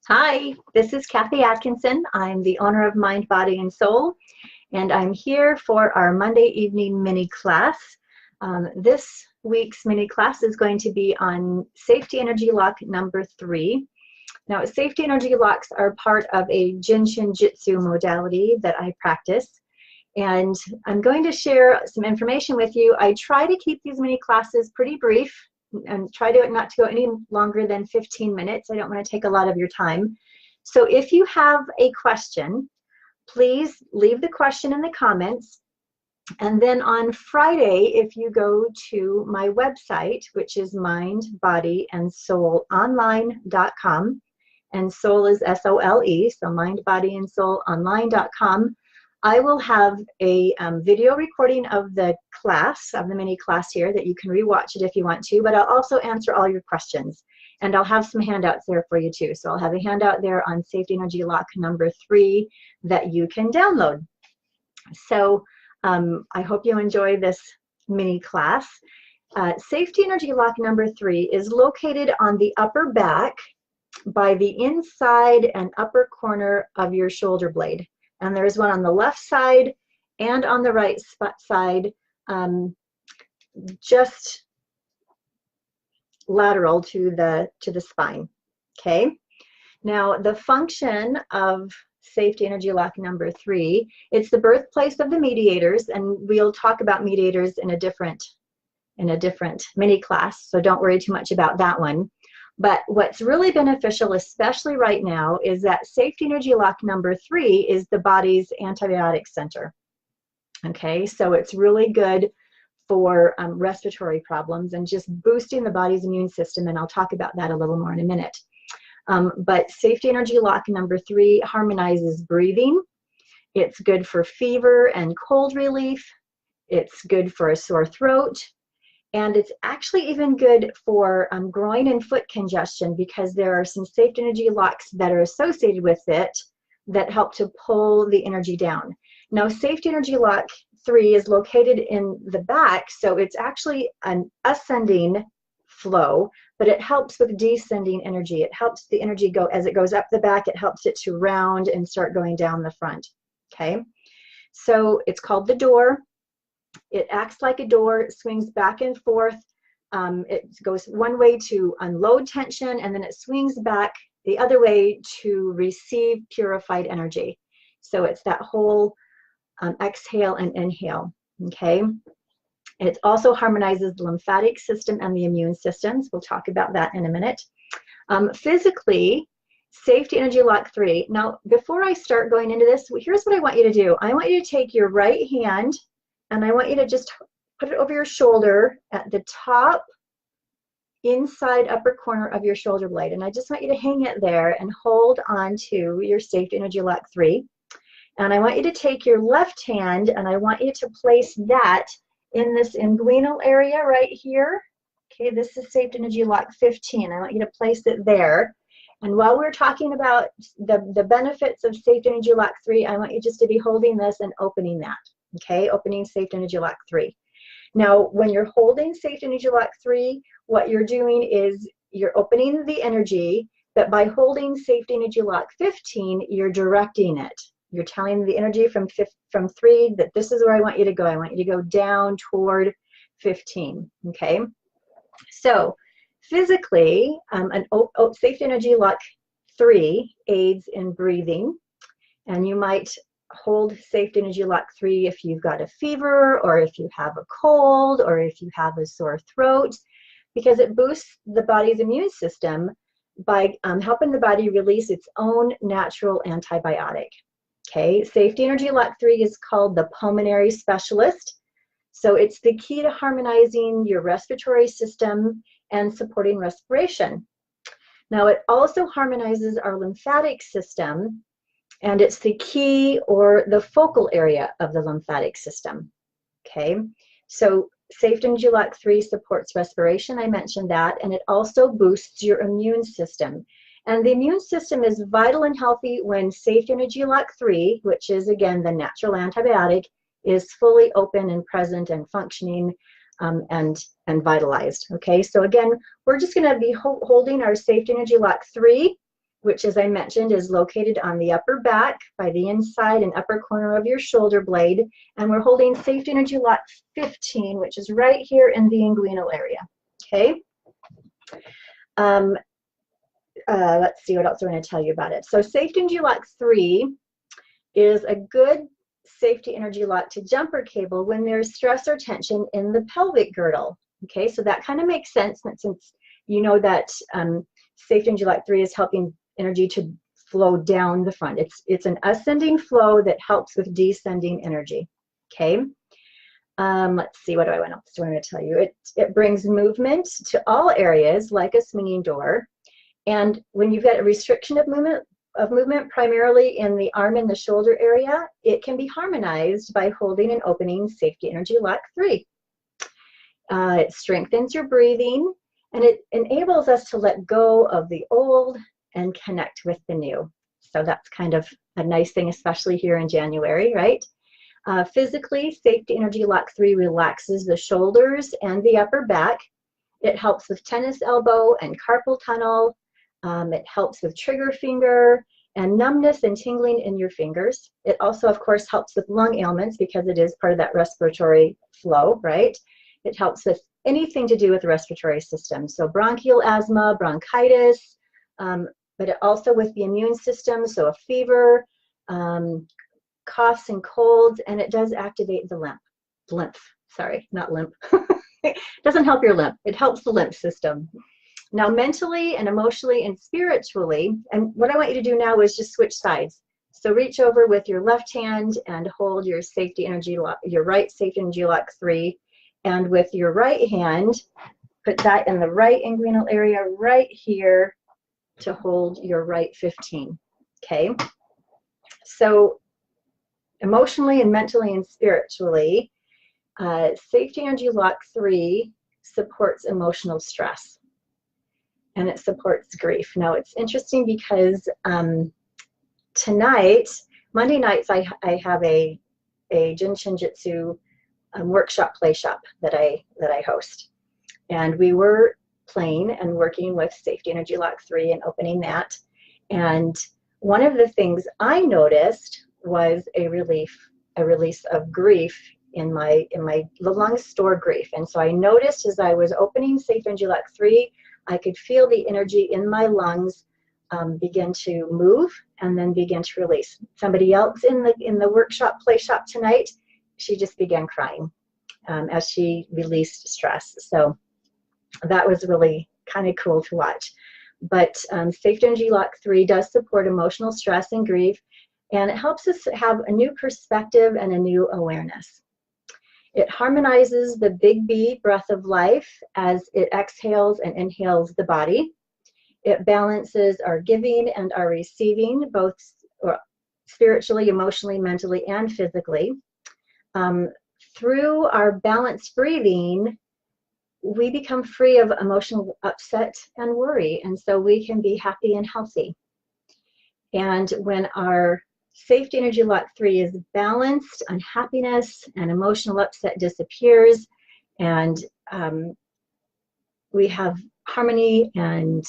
Hi, this is Kathy Atkinson. I'm the owner of Mind, Body, and Soul, and I'm here for our Monday evening mini class. This week's mini class is going to be on safety energy lock number 3. Now, safety energy locks are part of a Jin Shin Jyutsu modality that I practice, and I'm going to share some information with you. I try to keep these mini classes pretty brief and try to not to go any longer than 15 minutes. I don't want to take a lot of your time. So if you have a question, please leave the question in the comments. And then on Friday, if you go to my website, which is mindbodyandsoulonline.com, and soul is S-O-L-E, so mindbodyandsoulonline.com, I will have a video recording of the class, of the mini class here, that you can rewatch it if you want to, but I'll also answer all your questions. And I'll have some handouts there for you too. So I'll have a handout there on safety energy lock number 3 that you can download. So I hope you enjoy this mini class. Safety energy lock number 3 is located on the upper back by the inside and upper corner of your shoulder blade. And there's one on the left side and on the right side, just lateral to the spine. Okay. Now, the function of safety energy lock number 3, it's the birthplace of the mediators, and we'll talk about mediators in a different mini class, so don't worry too much about that one. But what's really beneficial, especially right now, is that safety energy lock number 3 is the body's antibiotic center. Okay, so it's really good for respiratory problems and just boosting the body's immune system, and I'll talk about that a little more in a minute. But safety energy lock number 3 harmonizes breathing. It's good for fever and cold relief. It's good for a sore throat. And it's actually even good for groin and foot congestion, because there are some safety energy locks that are associated with it that help to pull the energy down. Now, safety energy lock 3 is located in the back, so it's actually an ascending flow, but it helps with descending energy. It helps the energy go, as it goes up the back, it helps it to round and start going down the front. Okay, so it's called the door. It acts like a door, it swings back and forth. It goes one way to unload tension, and then it swings back the other way to receive purified energy. So it's that whole exhale and inhale, okay? It also harmonizes the lymphatic system and the immune systems. We'll talk about that in a minute. Physically, safety energy lock 3. Now, before I start going into this, here's what I want you to do. I want you to take your right hand, and I want you to just put it over your shoulder at the top inside upper corner of your shoulder blade. And I just want you to hang it there and hold on to your safety energy lock 3. And I want you to take your left hand, and I want you to place that in this inguinal area right here. Okay, this is safety energy lock 15. I want you to place it there. And while we're talking about the benefits of safety energy lock 3, I want you just to be holding this and opening that. Okay, opening safety energy lock 3. Now, when you're holding safety energy lock 3, what you're doing is you're opening the energy, but by holding safety energy lock 15, you're directing it. You're telling the energy from 3 that this is where I want you to go. I want you to go down toward 15. Okay, so physically, safety energy lock 3 aids in breathing, and you might hold safety energy lock 3 if you've got a fever, or if you have a cold, or if you have a sore throat, because it boosts the body's immune system by helping the body release its own natural antibiotic. Okay, safety energy lock 3 is called the pulmonary specialist. So it's the key to harmonizing your respiratory system and supporting respiration. Now, it also harmonizes our lymphatic system, and it's the key or the focal area of the lymphatic system. Okay, so safety energy lock 3 supports respiration, I mentioned that, and it also boosts your immune system. And the immune system is vital and healthy when safety energy lock 3, which is again the natural antibiotic, is fully open and present and functioning and vitalized. Okay, so again, we're just going to be holding our safety energy lock 3 which, as I mentioned, is located on the upper back by the inside and upper corner of your shoulder blade. And we're holding Safety Energy Lock 15, which is right here in the inguinal area. Okay. Let's see what else I'm going to tell you about it. So Safety Energy Lock 3 is a good safety energy lock to jumper cable when there's stress or tension in the pelvic girdle. Okay, so that kind of makes sense since you know that Safety Energy Lock 3 is helping energy to flow down the front. It's an ascending flow that helps with descending energy. Okay. Let's see, what do I want to tell you? It brings movement to all areas like a swinging door. And when you've got a restriction of movement primarily in the arm and the shoulder area, it can be harmonized by holding and opening Safety Energy Lock 3. It strengthens your breathing, and it enables us to let go of the old and connect with the new. So that's kind of a nice thing, especially here in January, right? Physically, Safety Energy Lock 3 relaxes the shoulders and the upper back. It helps with tennis elbow and carpal tunnel. It helps with trigger finger and numbness and tingling in your fingers. It also, of course, helps with lung ailments because it is part of that respiratory flow, right? It helps with anything to do with the respiratory system. So bronchial asthma, bronchitis, but it also with the immune system, so a fever, coughs and colds, and it does activate the lymph, sorry, not lymph. It doesn't help your lymph, it helps the lymph system. Now, mentally and emotionally and spiritually, and what I want you to do now is just switch sides. So reach over with your left hand and hold your Safety Energy Lock, your right Safety Energy Lock 3, and with your right hand, put that in the right inguinal area right here to hold your right 15, okay? So emotionally and mentally and spiritually, Safety Energy Lock 3 supports emotional stress, and it supports grief. Now, it's interesting because tonight, Monday nights, I have a Jin Shin Jyutsu workshop, play shop that I host. And we were playing and working with Safety Energy Lock 3 and opening that. And one of the things I noticed was a release of grief in the lungs stored grief. And so I noticed as I was opening Safety Energy Lock 3, I could feel the energy in my lungs begin to move and then begin to release. Somebody else in the workshop, play shop tonight, she just began crying as she released stress. So that was really kind of cool to watch. But Safety Energy Lock 3 does support emotional stress and grief, and it helps us have a new perspective and a new awareness. It harmonizes the big B, breath of life, as it exhales and inhales the body. It balances our giving and our receiving, both spiritually, emotionally, mentally, and physically. Through our balanced breathing, we become free of emotional upset and worry, and so we can be happy and healthy. And when our Safety Energy Lock 3 is balanced, unhappiness and emotional upset disappears, and we have harmony, and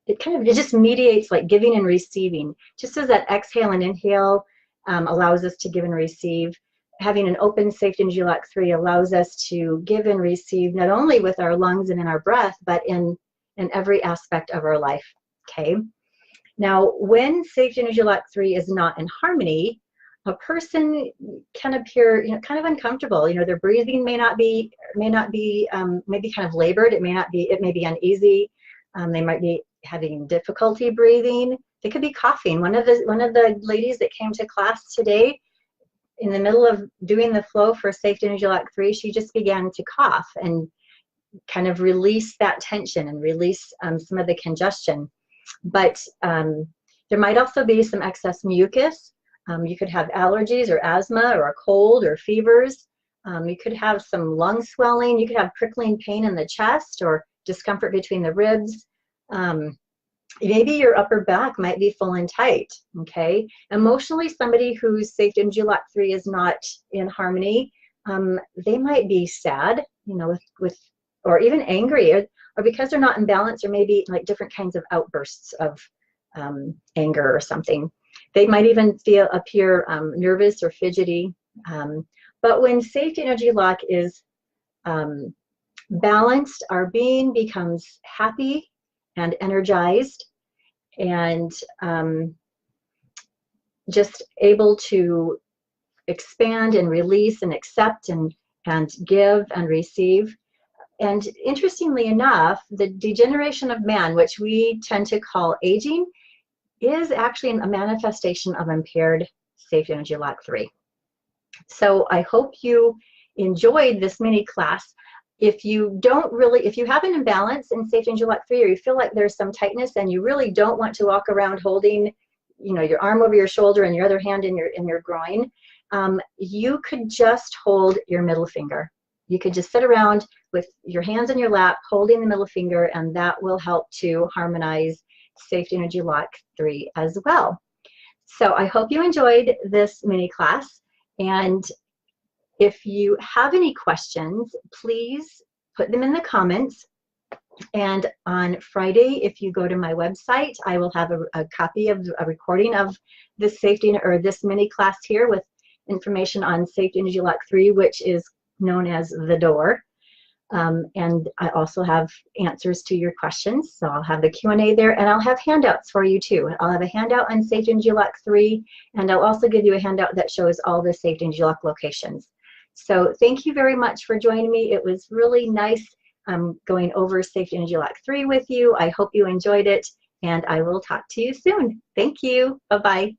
it just mediates like giving and receiving. Just as that exhale and inhale allows us to give and receive, having an open Safety Energy Lock 3 allows us to give and receive not only with our lungs and in our breath, but in every aspect of our life, okay? Now, when Safety Energy Lock 3 is not in harmony, a person can appear, kind of uncomfortable. Their breathing may be kind of labored. It may be uneasy. They might be having difficulty breathing. They could be coughing. One of the ladies that came to class today, in the middle of doing the flow for Safety Energy Lock 3, she just began to cough and kind of release that tension and release some of the congestion. But there might also be some excess mucus. You could have allergies or asthma or a cold or fevers. You could have some lung swelling. You could have prickling pain in the chest or discomfort between the ribs. Maybe your upper back might be full and tight, okay? Emotionally, somebody whose Safety Energy Lock 3 is not in harmony, they might be sad, or even angry, or because they're not in balance, or maybe like different kinds of outbursts of anger or something. They might even appear nervous or fidgety. But when safety energy lock is balanced, our being becomes happy and energized and just able to expand and release and accept and give and receive. And interestingly enough, the degeneration of man, which we tend to call aging, is actually a manifestation of impaired safety energy lock 3. So I hope you enjoyed this mini class. If you have an imbalance in safety energy lock 3, or you feel like there's some tightness and you really don't want to walk around holding, your arm over your shoulder and your other hand in your groin, you could just hold your middle finger. You could just sit around with your hands in your lap, holding the middle finger, and that will help to harmonize safety energy lock 3 as well. So I hope you enjoyed this mini class, and if you have any questions, please put them in the comments. And on Friday, if you go to my website, I will have a copy of a recording of this this mini class here with information on safety energy lock 3, which is known as the door. And I also have answers to your questions. So I'll have the Q&A there, and I'll have handouts for you too. I'll have a handout on safety energy lock 3, and I'll also give you a handout that shows all the safety energy lock locations. So thank you very much for joining me. It was really nice going over safety energy lock 3 with you. I hope you enjoyed it, and I will talk to you soon. Thank you. Bye-bye.